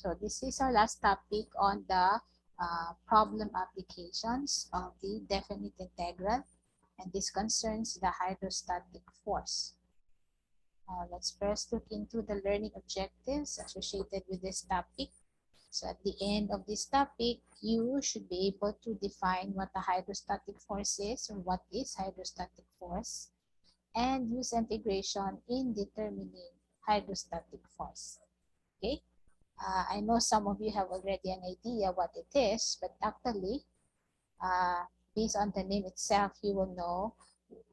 So this is our last topic on the problem applications of the definite integral, and this concerns the hydrostatic force. Let's first look into the learning objectives associated with this topic. So at the end of this topic, you should be able to define what a hydrostatic force is, or what is hydrostatic force, and use integration in determining hydrostatic force. Okay? I know some of you have already an idea what it is, but actually, based on the name itself, you will know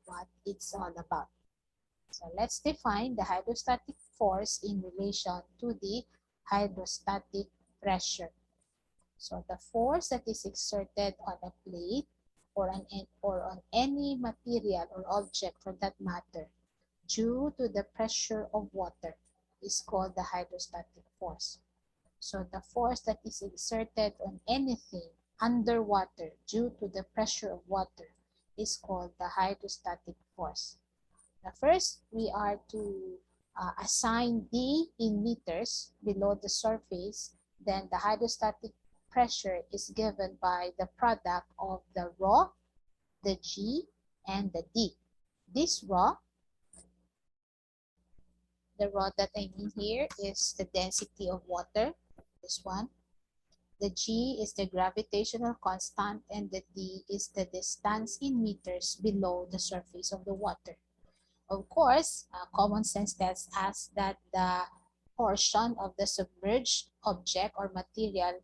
what it's all about. So let's define the hydrostatic force in relation to the hydrostatic pressure. So the force that is exerted on a plate or on any material or object for that matter due to the pressure of water is called the hydrostatic force. So the force that is exerted on anything underwater due to the pressure of water is called the hydrostatic force. Now first, we are to assign D in meters below the surface. Then the hydrostatic pressure is given by the product of the rho, the G, and the D. This rho, the rho that I mean here is the density of water, this one. The G is the gravitational constant, and the D is the distance in meters below the surface of the water. Of course, common sense tells us that the portion of the submerged object or material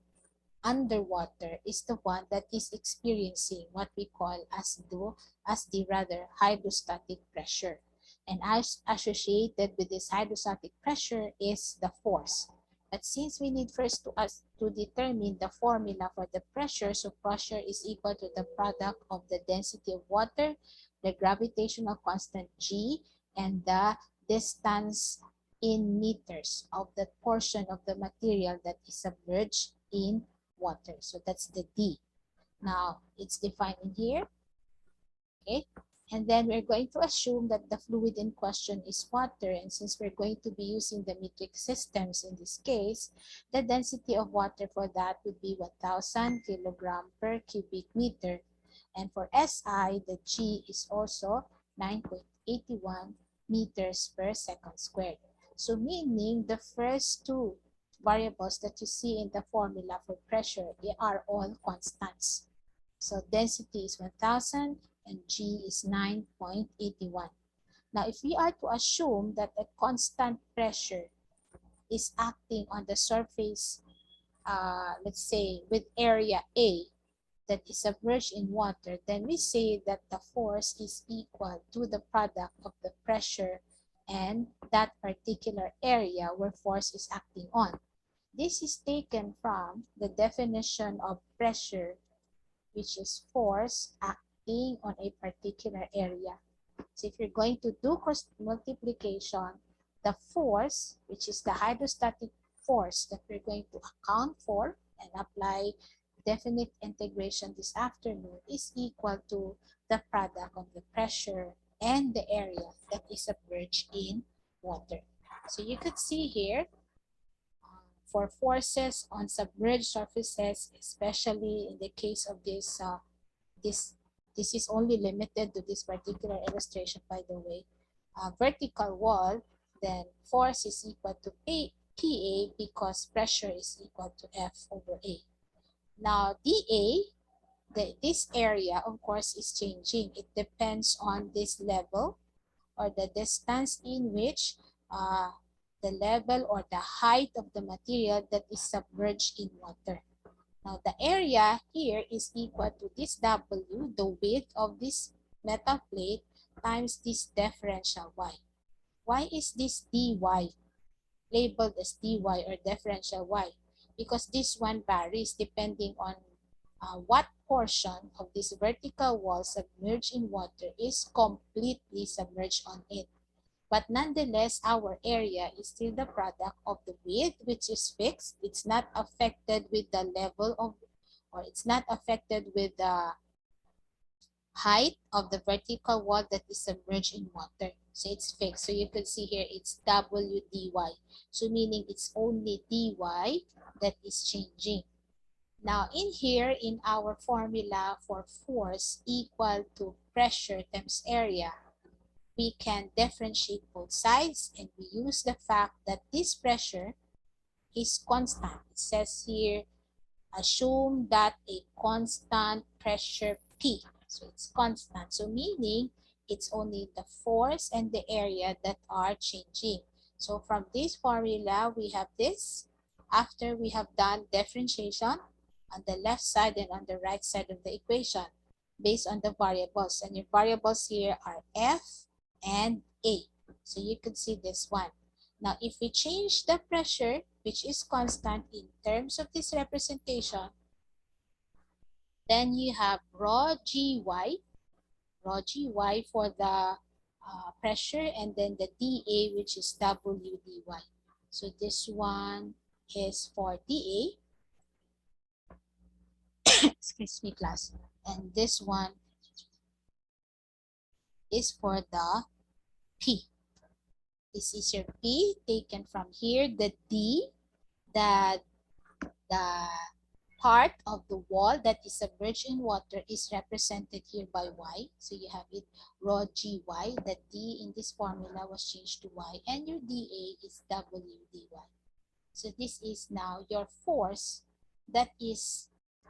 underwater is the one that is experiencing what we call as the hydrostatic pressure. And as associated with this hydrostatic pressure is the force. But since we need first to determine the formula for the pressure, so pressure is equal to the product of the density of water, the gravitational constant G, and the distance in meters of the portion of the material that is submerged in water. So that's the D. Now, it's defined in here. Okay. And then we're going to assume that the fluid in question is water. And since we're going to be using the metric systems in this case, the density of water for that would be 1,000 kilogram per cubic meter. And for SI, the G is also 9.81 meters per second squared. So meaning the first two variables that you see in the formula for pressure, they are all constants. So density is 1,000 and G is 9.81. Now, if we are to assume that a constant pressure is acting on the surface, let's say with area A that is submerged in water, then we say that the force is equal to the product of the pressure and that particular area where force is acting on. This is taken from the definition of pressure, which is force acting on a particular area. So if you're going to do cross multiplication, the force, which is the hydrostatic force that we're going to account for and apply definite integration this afternoon, is equal to the product of the pressure and the area that is submerged in water. So you could see here, for forces on submerged surfaces, especially in the case of this, this is only limited to this particular illustration, by the way, vertical wall, then force is equal to PA because pressure is equal to F over A. Now, dA, this area, of course, is changing. It depends on this level or the distance in which the level or the height of the material that is submerged in water. Now, the area here is equal to this W, the width of this metal plate, times this differential Y. Why is this dy labeled as dy or differential Y? Because this one varies depending on what portion of this vertical wall submerged in water is completely submerged on it. But nonetheless, our area is still the product of the width, which is fixed. It's not affected with the level of, or it's not affected with the height of the vertical wall that is submerged in water. So it's fixed. So you can see here it's W dy. So meaning it's only dy that is changing. Now in here, in our formula for force equal to pressure times area, we can differentiate both sides, and we use the fact that this pressure is constant. It says here, assume that a constant pressure P. So it's constant. So meaning it's only the force and the area that are changing. So from this formula, we have this. After we have done differentiation on the left side and on the right side of the equation based on the variables. And your variables here are F and A. So you could see this one. Now, if we change the pressure, which is constant in terms of this representation, then you have rho gy for the pressure, and then the dA, which is W dy. So this one is for dA, excuse me class, and this one is for the P. This is your P taken from here. The D, the part of the wall that is submerged in water is represented here by y. So you have it rho gy. The D in this formula was changed to y, and your dA is W dy. So this is now your force that is,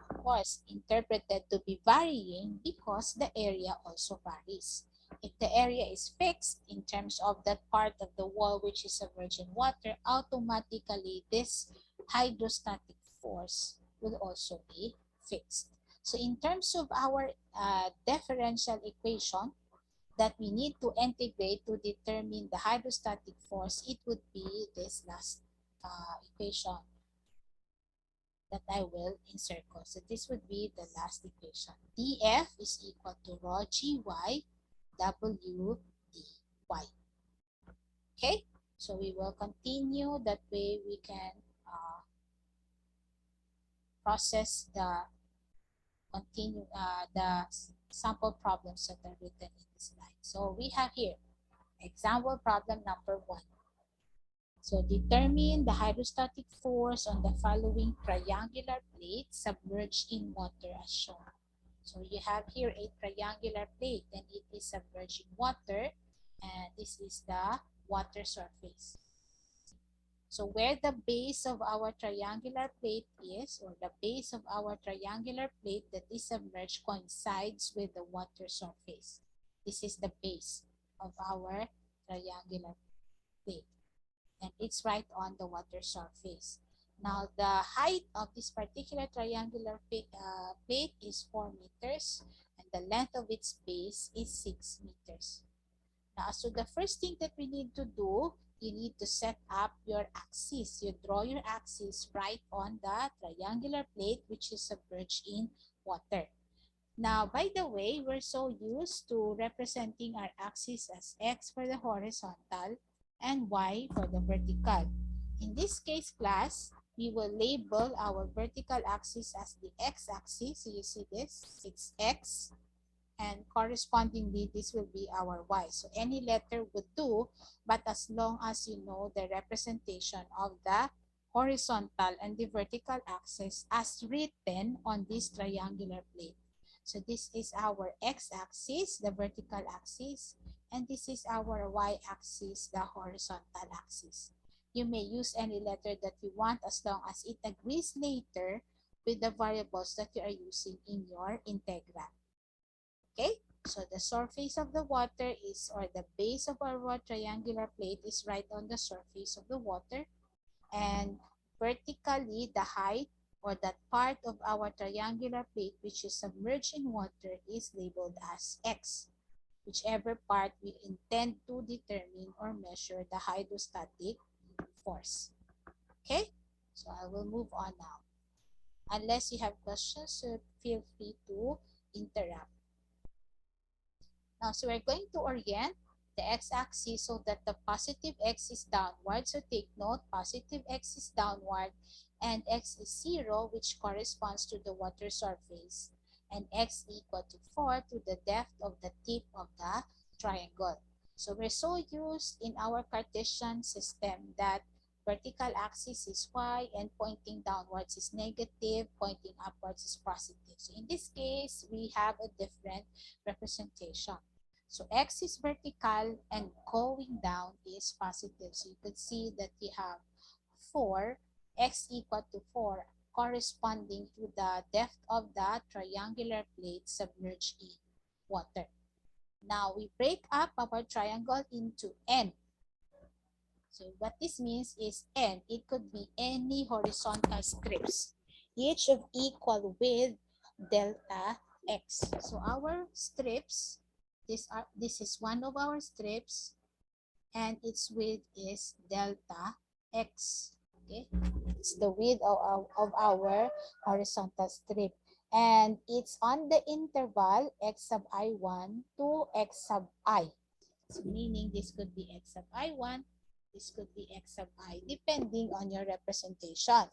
of course, interpreted to be varying because the area also varies. If the area is fixed in terms of that part of the wall which is submerged in water, automatically this hydrostatic force will also be fixed. So in terms of our differential equation that we need to integrate to determine the hydrostatic force, it would be this last equation that I will encircle. So this would be the last equation. dF is equal to rho gy W dy. Okay, so we will continue. That way we can process the sample problems that are written in this slide. So we have here example problem number 1. So determine the hydrostatic force on the following triangular plate submerged in water as shown. So you have here a triangular plate and it is submerged in water, and this is the water surface. So where the base of our triangular plate is, or the base of our triangular plate that is submerged coincides with the water surface. This is the base of our triangular plate, and it's right on the water surface. Now, the height of this particular triangular plate is 4 meters, and the length of its base is 6 meters. Now, so the first thing that we need to do, you need to set up your axis. You draw your axis right on the triangular plate which is submerged in water. Now, by the way, we're so used to representing our axis as x for the horizontal and y for the vertical. In this case, class, we will label our vertical axis as the x-axis. So you see this, it's x, and correspondingly, this will be our y. So any letter would do, but as long as you know the representation of the horizontal and the vertical axis as written on this triangular plate. So this is our x-axis, the vertical axis, and this is our y-axis, the horizontal axis. You may use any letter that you want as long as it agrees later with the variables that you are using in your integral. Okay, so the surface of the water is, or the base of our triangular plate is right on the surface of the water, and vertically the height, or that part of our triangular plate which is submerged in water, is labeled as x, whichever part we intend to determine or measure the hydrostatic force. Okay, so I will move on now. Unless you have questions, feel free to interrupt. Now, so we're going to orient the x-axis so that the positive x is downward. So take note, positive x is downward and x is 0, which corresponds to the water surface. and x equal to 4 to the depth of the tip of the triangle. So we're so used in our Cartesian system that vertical axis is y and pointing downwards is negative, pointing upwards is positive. So in this case, we have a different representation. So x is vertical and going down is positive. So you could see that you have 4, x equal to 4, corresponding to the depth of the triangular plate submerged in water. Now we break up our triangle into n. So what this means is n, it could be any horizontal strips, each of equal width delta x. So our strips, this is one of our strips, and its width is delta x. Okay, it's the width of our horizontal strip, and it's on the interval x sub I1 to x sub I. So meaning this could be x sub I1, this could be x sub I, depending on your representation.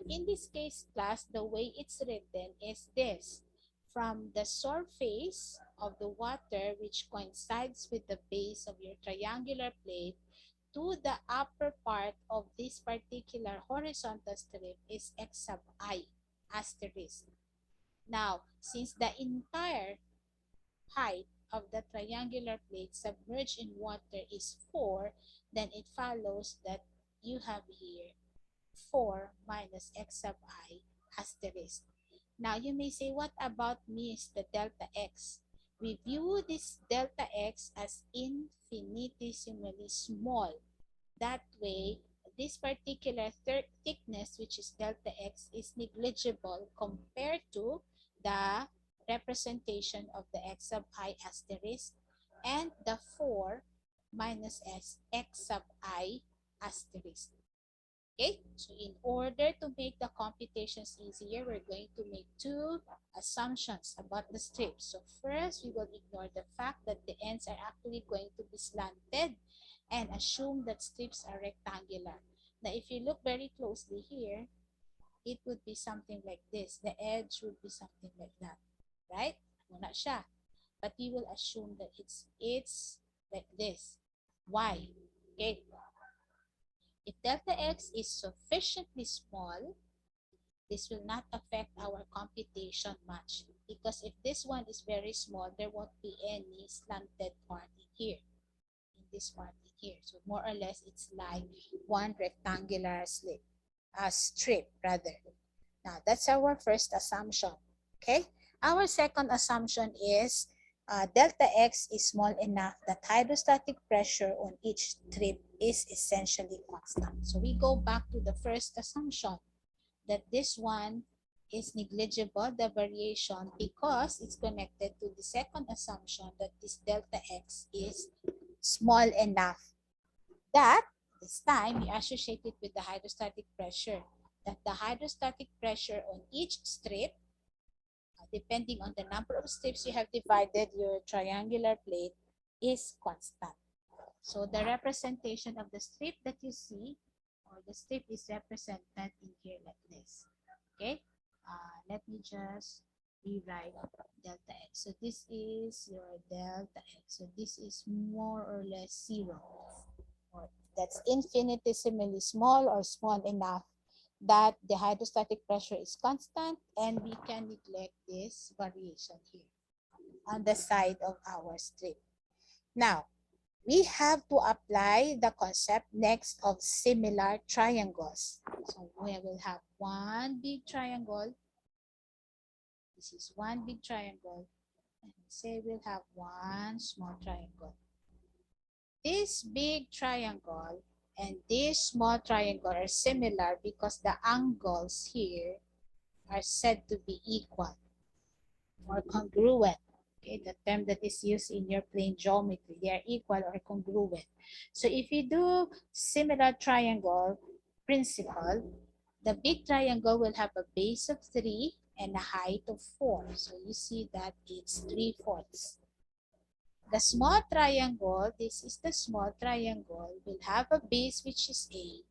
In this case, class, the way it's written is this: from the surface of the water, which coincides with the base of your triangular plate, to the upper part of this particular horizontal strip is x sub I asterisk. Now, since the entire height of the triangular plate submerged in water is 4, then it follows that you have here 4 minus x sub I asterisk. Now, you may say, what about Miss the delta x? We view this delta x as infinitesimally small. That way, this particular thickness, which is delta x, is negligible compared to the representation of the x sub I asterisk and the 4 minus x sub I asterisk. Okay, so in order to make the computations easier, we're going to make two assumptions about the strips. So first, we will ignore the fact that the ends are actually going to be slanted and assume that strips are rectangular. Now, if you look very closely here, it would be something like this. The edge would be something like that, right? Wala siya. But we will assume that it's like this. Why? Okay. If delta x is sufficiently small, this will not affect our computation much, because if this one is very small, there won't be any slanted part in here, in this part in here. So more or less, it's like one rectangular strip rather. Now, that's our first assumption. Okay. Our second assumption is delta x is small enough that hydrostatic pressure on each strip is essentially constant. So we go back to the first assumption that this one is negligible, the variation, because it's connected to the second assumption that this delta x is small enough that this time we associate it with the hydrostatic pressure, that the hydrostatic pressure on each strip, depending on the number of strips you have divided your triangular plate, is constant. So the representation of the strip that you see, or the strip, is represented in here like this. Okay, let me just rewrite delta x. So this is your delta x. So this is more or less 0. Or that's infinitesimally small or small enough that the hydrostatic pressure is constant, and we can neglect this variation here on the side of our strip. Now, we have to apply the concept next of similar triangles. So we will have one big triangle. This is one big triangle. And say we'll have one small triangle. This big triangle and this small triangle are similar because the angles here are said to be equal or congruent. Okay, the term that is used in your plane geometry, they are equal or congruent. So if you do similar triangle principle, the big triangle will have a base of 3 and a height of 4. So you see that it's 3/4. The small triangle, this is the small triangle, will have a base which is 8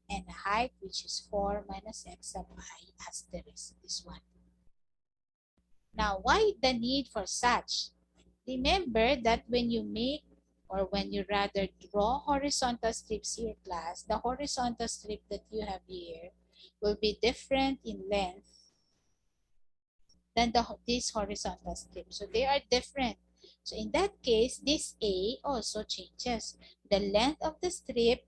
and a height which is 4 minus x sub I asterisk, this one. Now, why the need for such? Remember that when you make or when you rather draw horizontal strips here, class, the horizontal strip that you have here will be different in length than this horizontal strip. So they are different. So in that case, this A also changes. The length of the strip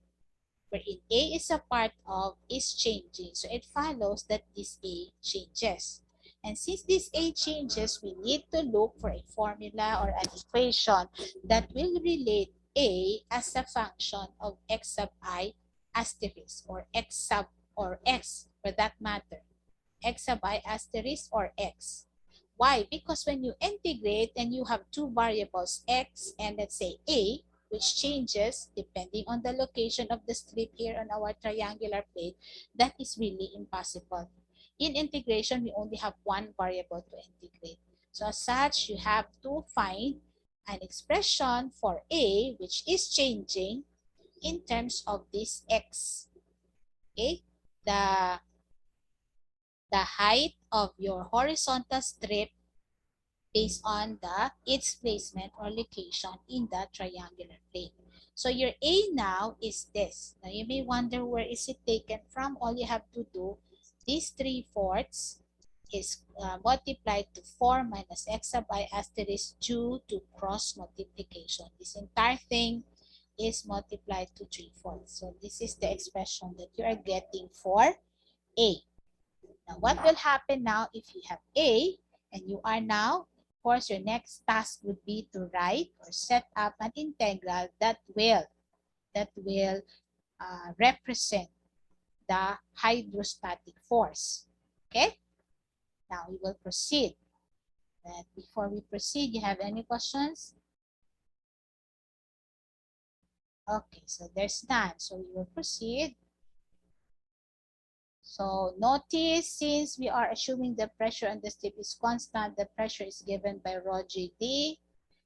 wherein A is a part of is changing. So it follows that this A changes. And since this A changes, we need to look for a formula or an equation that will relate A as a function of x sub I asterisk or x sub or x for that matter. X sub I asterisk or x. Why? Because when you integrate and you have two variables, x and let's say a, which changes depending on the location of the strip here on our triangular plate, that is really impossible. In integration, we only have one variable to integrate. So as such, you have to find an expression for a, which is changing in terms of this x. Okay? The height of your horizontal strip based on its placement or location in the triangular plane. So your A now is this. Now you may wonder where is it taken from. All you have to do, these 3/4 is multiplied to 4 minus x sub I asterisk due to cross multiplication. This entire thing is multiplied to 3/4. So this is the expression that you are getting for A. Now, what will happen now if you have A and you are now, of course, your next task would be to write or set up an integral that will represent the hydrostatic force. Okay? Now, we will proceed. But before we proceed, you have any questions? Okay, so there's none. So we will proceed. So notice, since we are assuming the pressure on the strip is constant, the pressure is given by rho GD.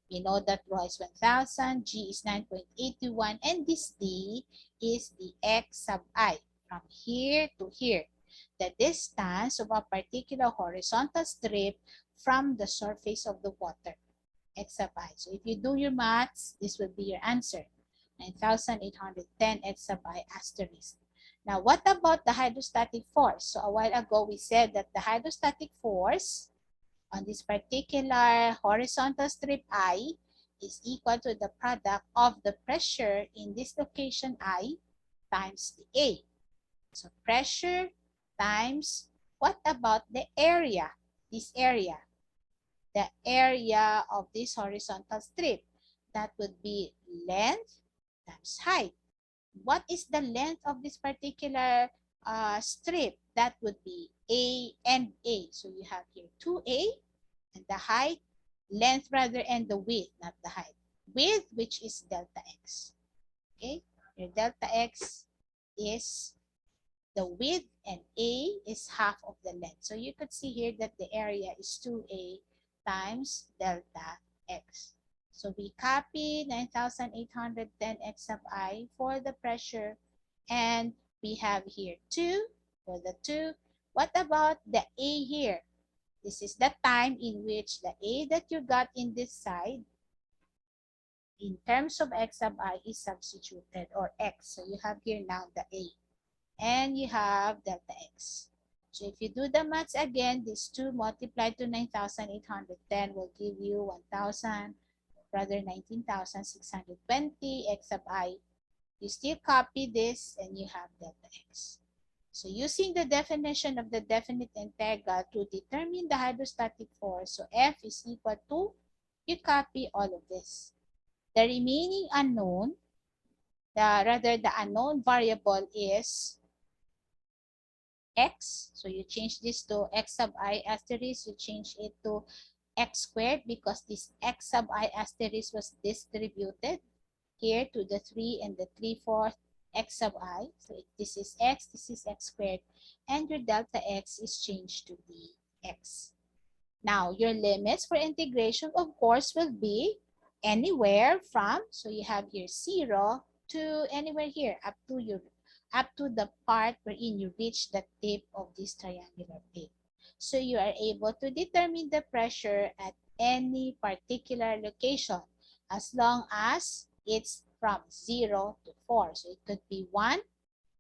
We know that rho is 1,000, G is 9.81, and this D is the X sub I from here to here. The distance of a particular horizontal strip from the surface of the water, X sub I. So if you do your maths, this will be your answer, 9,810 X sub I asterisk. Now, what about the hydrostatic force? So a while ago, we said that the hydrostatic force on this particular horizontal strip I is equal to the product of the pressure in this location I times the A. So pressure times, what about the area? This area, the area of this horizontal strip. That would be length times height. What is the length of this particular strip? That would be A and A. So you have here 2A and the height, length rather, and the width, not the height. Width, which is delta x. Okay, your delta x is the width and A is half of the length. So you could see here that the area is 2A times delta x. So we copy 9,810 x sub I for the pressure, and we have here 2 for the 2. What about the A here? This is the time in which the A that you got in this side in terms of x sub I is substituted, or x. So you have here now the A. And you have delta x. So if you do the maths again, these 2 multiplied to 9,810 will give you 1,000, rather 19,620 x sub I. You still copy this and you have delta x. So using the definition of the definite integral to determine the hydrostatic force, so F is equal to, you copy all of this. The remaining unknown, the unknown variable is x. So you change this to x sub I asterisk, you change it to x squared because this x sub I asterisk was distributed here to the 3 and the 3/4 x sub I. So this is x squared, and your delta x is changed to dx. Now, your limits for integration, of course, will be anywhere from, so you have here 0 to anywhere here up to the part wherein you reach the tip of this triangular plate. So you are able to determine the pressure at any particular location as long as it's from 0 to 4. So it could be 1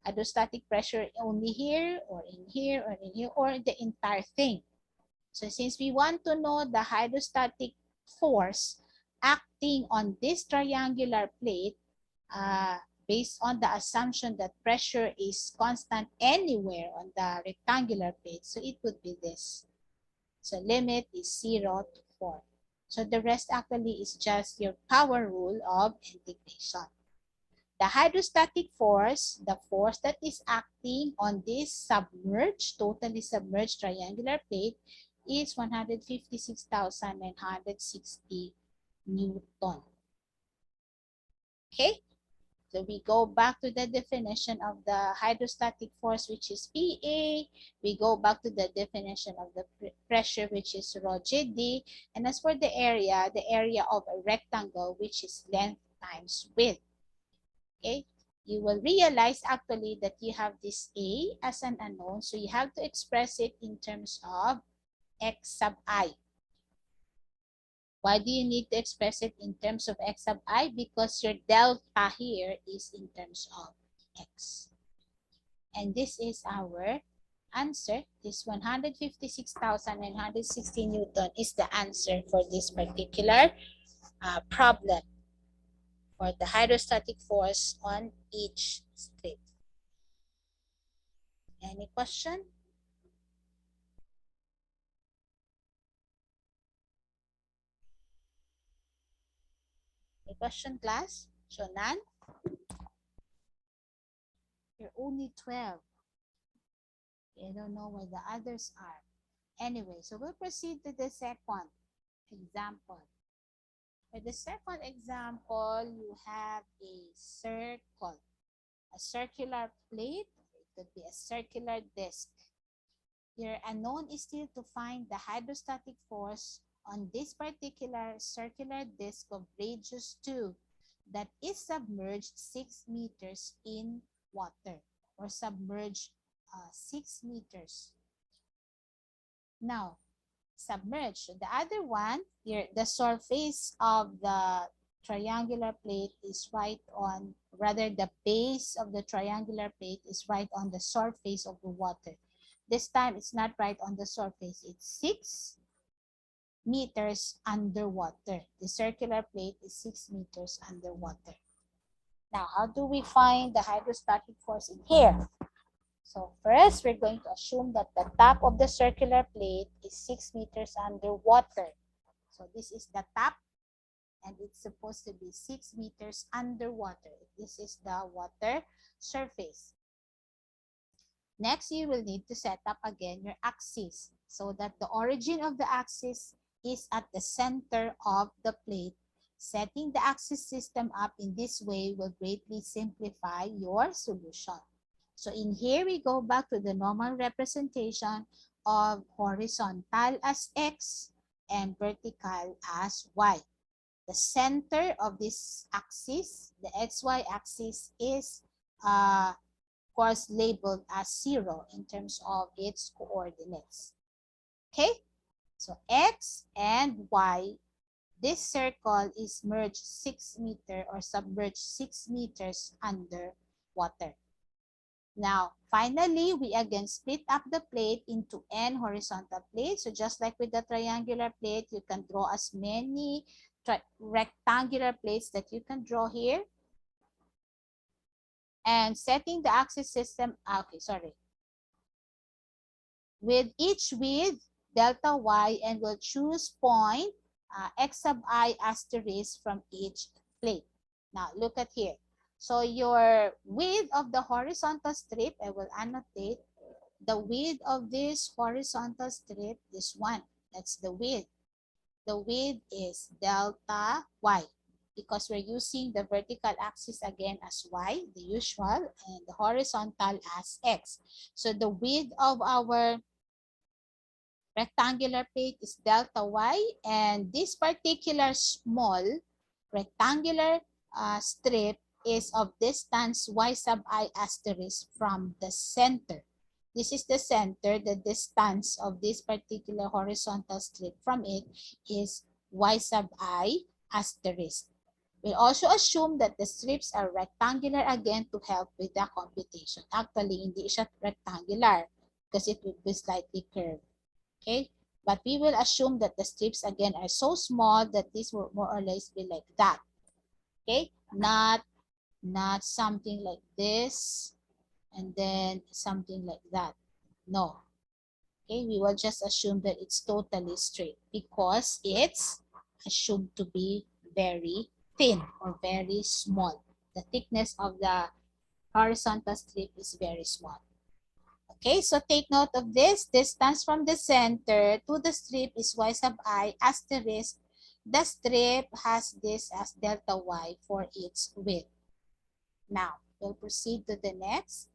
hydrostatic pressure only here or in here or in here or the entire thing. So since we want to know the hydrostatic force acting on this triangular plate, based on the assumption that pressure is constant anywhere on the rectangular plate, so it would be this. So limit is 0 to 4. So the rest actually is just your power rule of integration. The hydrostatic force, the force that is acting on this submerged, totally submerged triangular plate is 156,960 Newton. Okay, so we go back to the definition of the hydrostatic force, which is PA. We go back to the definition of the pressure, which is rho GD. And as for the area of a rectangle, which is length times width. Okay, you will realize actually that you have this A as an unknown, so you have to express it in terms of X sub I. Why do you need to express it in terms of X sub I? Because your delta here is in terms of X. And this is our answer. This 156,960 Newton is the answer for this particular problem for the hydrostatic force on each strip. Any question? Any question, class? Shonan? You're only 12. I don't know where the others are. Anyway, so we'll proceed to the second example. For the second example, you have a circle, a circular plate. It could be a circular disc. Your unknown is still to find the hydrostatic force on this particular circular disc of radius 2 that is submerged 6 meters in water or submerged 6 meters. Now, submerged. The other one, here, the surface of the triangular plate is right on, rather the base of the triangular plate is right on the surface of the water. This time, it's not right on the surface. It's 6 meters underwater. The circular plate is 6 meters underwater. Now, how do we find the hydrostatic force in here? So first, we're going to assume that the top of the circular plate is 6 meters underwater. So this is the top, and it's supposed to be 6 meters underwater. This is the water surface. Next, you will need to set up again your axis so that the origin of the axis is at the center of the plate. Setting the axis system up in this way will greatly simplify your solution. So in here, we go back to the normal representation of horizontal as X and vertical as Y. The center of this axis, the XY axis, is of course labeled as 0 in terms of its coordinates. Okay, so X and Y, this circle is merged 6 meters or submerged 6 meters under water. Now, finally, we again split up the plate into n horizontal plates. So just like with the triangular plate, you can draw as many rectangular plates that you can draw here. And setting the axis system, with each width, delta y, and we'll choose point x sub I asterisk from each plate. Now, look at here. So your width of the horizontal strip, I will annotate, the width of this horizontal strip is 1. That's the width. The width is delta y because we're using the vertical axis again as y, the usual, and the horizontal as x. So the width of our rectangular plate is delta y, and this particular small rectangular strip is of distance y sub I asterisk from the center. This is the center. The distance of this particular horizontal strip from it is y sub I asterisk. We'll also assume that the strips are rectangular again to help with the computation. Actually, hindi siya rectangular because it will be slightly curved. Okay? But we will assume that the strips again are so small that this will more or less be like that. Okay? Not something like this and then something like that. No. Okay? We will just assume that it's totally straight because it's assumed to be very thin or very small. The thickness of the horizontal strip is very small. Okay, so take note of this. Distance from the center to the strip is y sub I asterisk. The strip has this as delta y for its width. Now, we'll proceed to the next.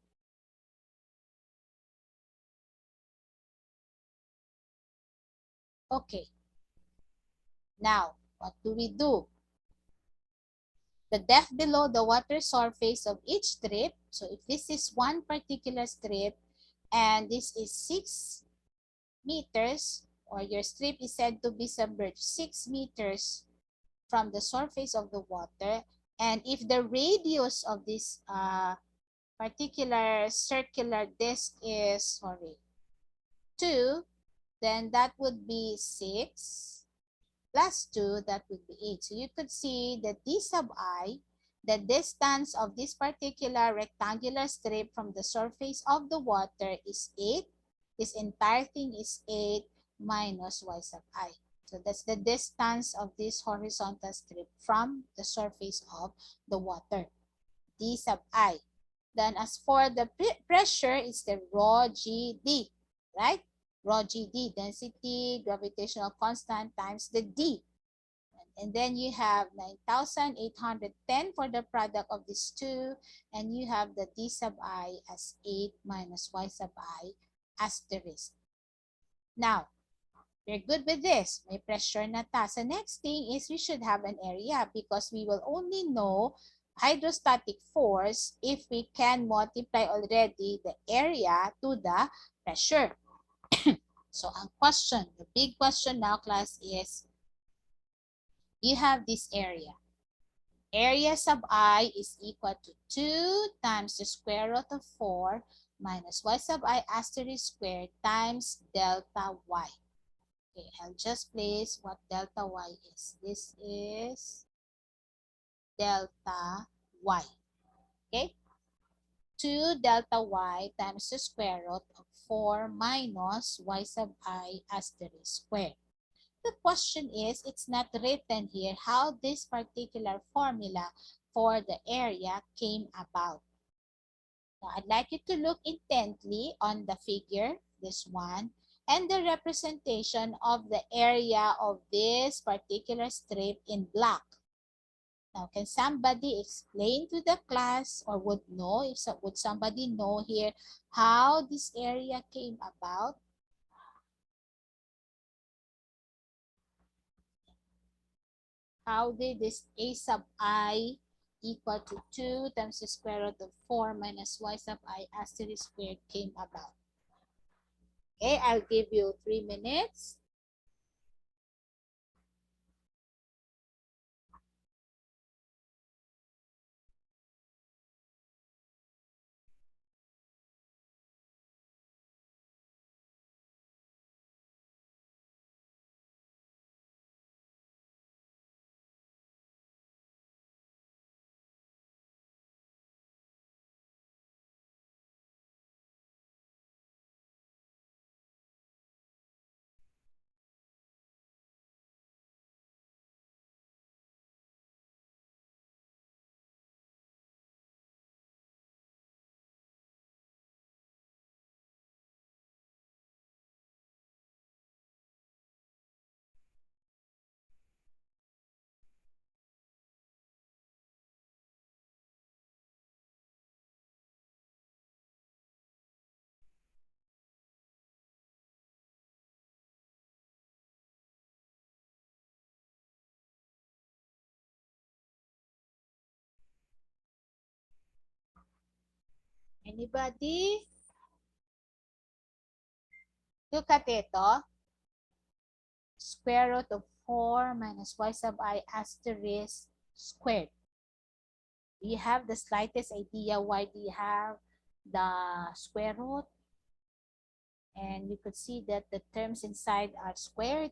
Okay. Now, what do we do? The depth below the water surface of each strip. So if this is one particular strip and this is 6 meters, or your strip is said to be submerged 6 meters from the surface of the water, and if the radius of this particular circular disc is 2, then that would be 6 plus 2, that would be 8. So you could see that d sub I, the distance of this particular rectangular strip from the surface of the water is 8. This entire thing is 8 minus y sub I. So that's the distance of this horizontal strip from the surface of the water, d sub I. Then as for the pressure, it's the rho GD, right? Rho GD, density, gravitational constant times the D. And then you have 9,810 for the product of these two. And you have the D sub I as 8 minus Y sub I asterisk. Now, we're good with this. May pressure na ta. So next thing is we should have an area because we will only know hydrostatic force if we can multiply already the area to the pressure. So ang question, the big question now, class, is you have this area. Area sub I is equal to 2 times the square root of 4 minus y sub I asterisk squared times delta y. Okay, I'll just place what delta y is. This is delta y. Okay? 2 delta y times the square root of 4 minus y sub I asterisk squared. The question is, it's not written here how this particular formula for the area came about. Now, I'd like you to look intently on the figure, this one, and the representation of the area of this particular strip in black. Now, can somebody explain to the class, or would somebody know here how this area came about? How did this a sub I equal to 2 times the square root of 4 minus y sub I asterisk squared came about? Okay, I'll give you 3 minutes. Anybody? Look at ito. Square root of 4 minus y sub I asterisk squared. Do you have the slightest idea why do you have the square root? And you could see that the terms inside are squared.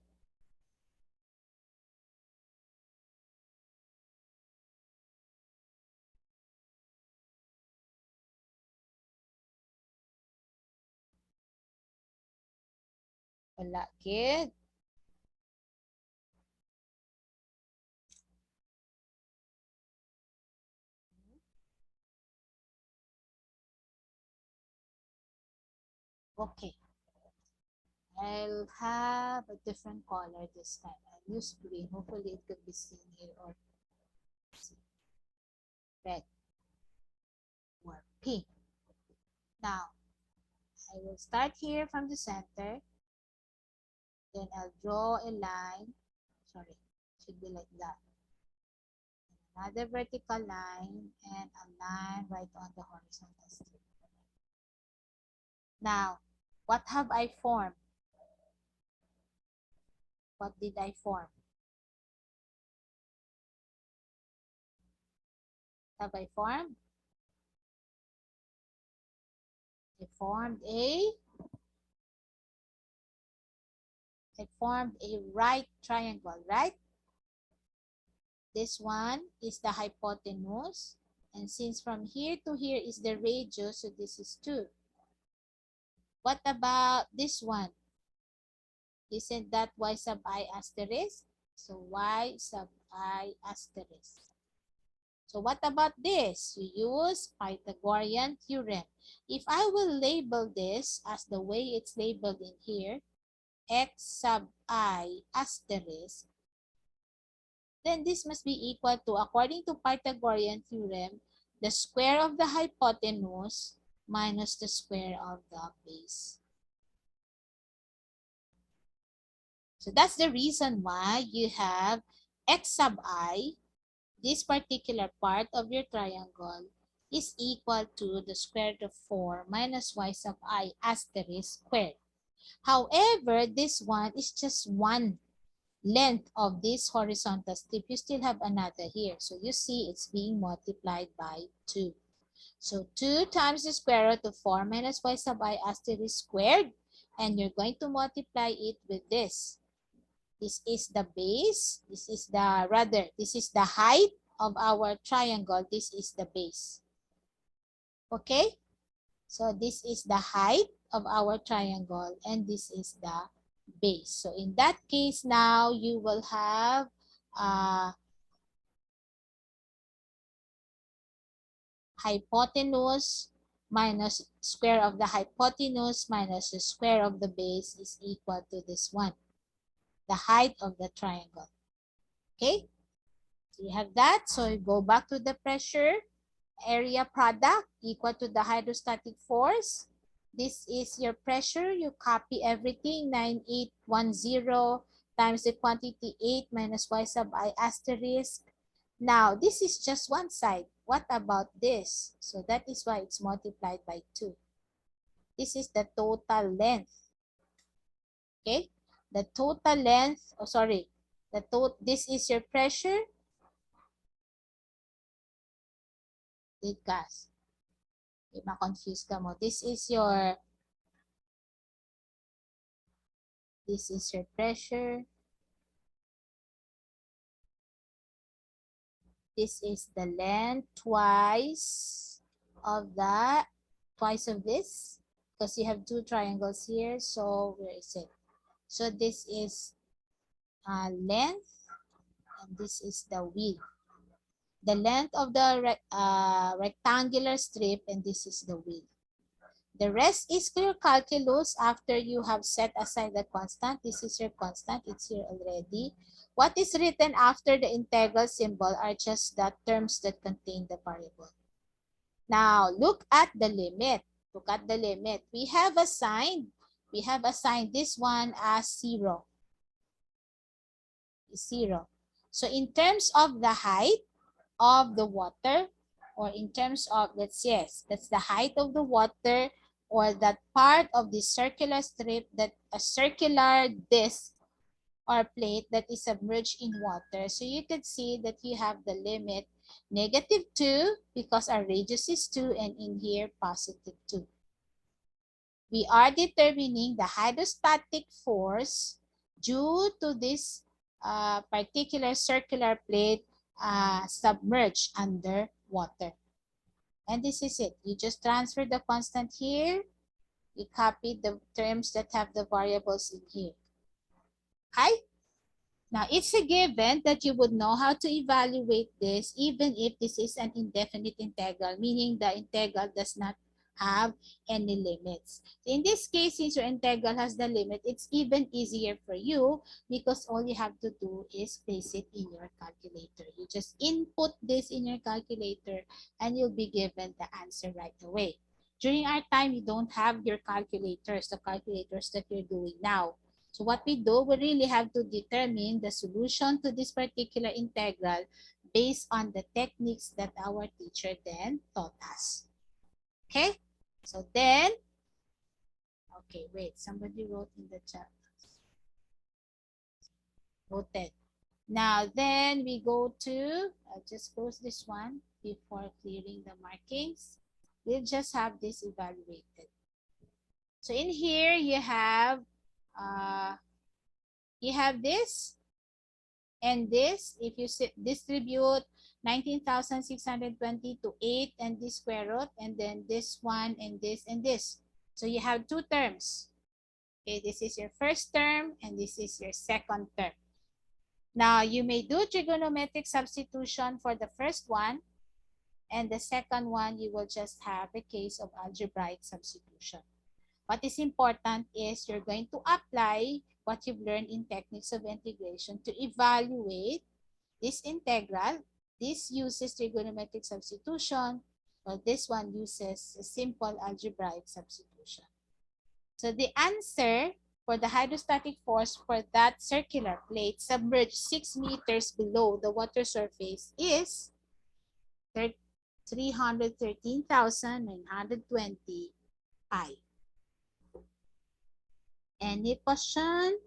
Wala, kid. Okay. I'll have a different color this time. I'll use green. Hopefully it could be seen here, or red or pink. Now, I will start here from the center. Then I'll draw a line. Sorry, it should be like that. Another vertical line and a line right on the horizontal strip. Now, what have I formed? What did I form? Have I formed? I formed a right triangle, right? This one is the hypotenuse. And since from here to here is the radius, so this is 2. What about this one? Isn't that y sub I asterisk? So y sub I asterisk. So what about this? You use Pythagorean theorem. If I will label this as the way it's labeled in here, x sub I asterisk, then this must be equal to, according to Pythagorean theorem, the square of the hypotenuse minus the square of the base. So that's the reason why you have x sub I, this particular part of your triangle, is equal to the square root of 4 minus y sub I asterisk squared. However, this one is just one length of this horizontal strip. You still have another here. So you see it's being multiplied by 2. So 2 times the square root of 4 minus y sub I asterisk squared. And you're going to multiply it with this. This is the base. This is the height of our triangle. This is the base. Okay? So this is the height of our triangle and this is the base. So in that case now you will have hypotenuse minus square of the hypotenuse minus the square of the base is equal to this one, the height of the triangle. Okay? So you have that. So you go back to the pressure area product equal to the hydrostatic force. This is your pressure. You copy everything. 9810 times the quantity 8 minus y sub I asterisk. Now, this is just one side. What about this? So that is why it's multiplied by 2. This is the total length. Okay? The total length, this is your pressure. Gas. Di ma-confuse ka mo. This is your pressure. This is the length twice of this, because you have 2 triangles here. So where is it? So this is length and this is the width. The length of the rectangular strip and this is the width. The rest is clear calculus after you have set aside the constant. This is your constant. It's here already. What is written after the integral symbol are just the terms that contain the variable. Now, look at the limit. Look at the limit. We have assigned this one as 0. 0. So in terms of the height of the water, or in terms of, that's the height of the water or that part of the circular strip, that a circular disc or plate that is submerged in water. So you can see that you have the limit -2 because our radius is 2, and in here +2. We are determining the hydrostatic force due to this particular circular plate submerged under water. And this is it. You just transfer the constant here. You copy the terms that have the variables in here. Okay? Now, it's a given that you would know how to evaluate this even if this is an indefinite integral, meaning the integral does not have any limits. In this case, since your integral has the limit, it's even easier for you because all you have to do is place it in your calculator. You just input this in your calculator and you'll be given the answer right away. During our time, you don't have your calculators, the calculators that you're doing now. So what we do, we really have to determine the solution to this particular integral based on the techniques that our teacher then taught us. Okay? So then, okay, wait, somebody wrote in the chat. Noted. Now then we go to, I'll just close this one before clearing the markings. We'll just have this evaluated. So in here you have this and this. If you distribute 19,620 to 8 and this square root, and then this one and this and this. So you have two terms. Okay, this is your first term and this is your second term. Now you may do trigonometric substitution for the first one, and the second one you will just have a case of algebraic substitution. What is important is you're going to apply what you've learned in techniques of integration to evaluate this integral. This uses trigonometric substitution, while this one uses a simple algebraic substitution. So the answer for the hydrostatic force for that circular plate submerged 6 meters below the water surface is 313,920 pi. Any question?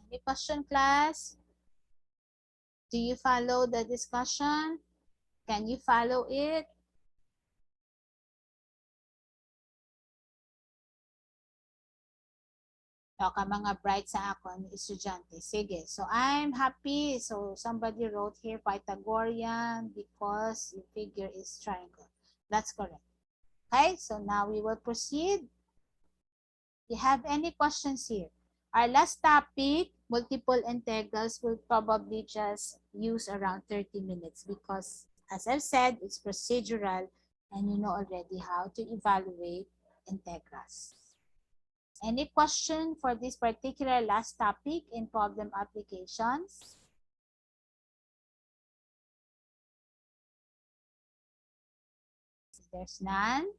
Any question, class? Do you follow the discussion? Can you follow it? O, ka mga bright sa ako ni estudyante. Sige. So, I'm happy. So, somebody wrote here Pythagorean because your figure is triangle. That's correct. Okay. So, now we will proceed. Do you have any questions here? Our last topic, multiple integrals, will probably just use around 30 minutes because, as I've said, it's procedural and you know already how to evaluate integrals. Any question for this particular last topic in problem applications? There's none.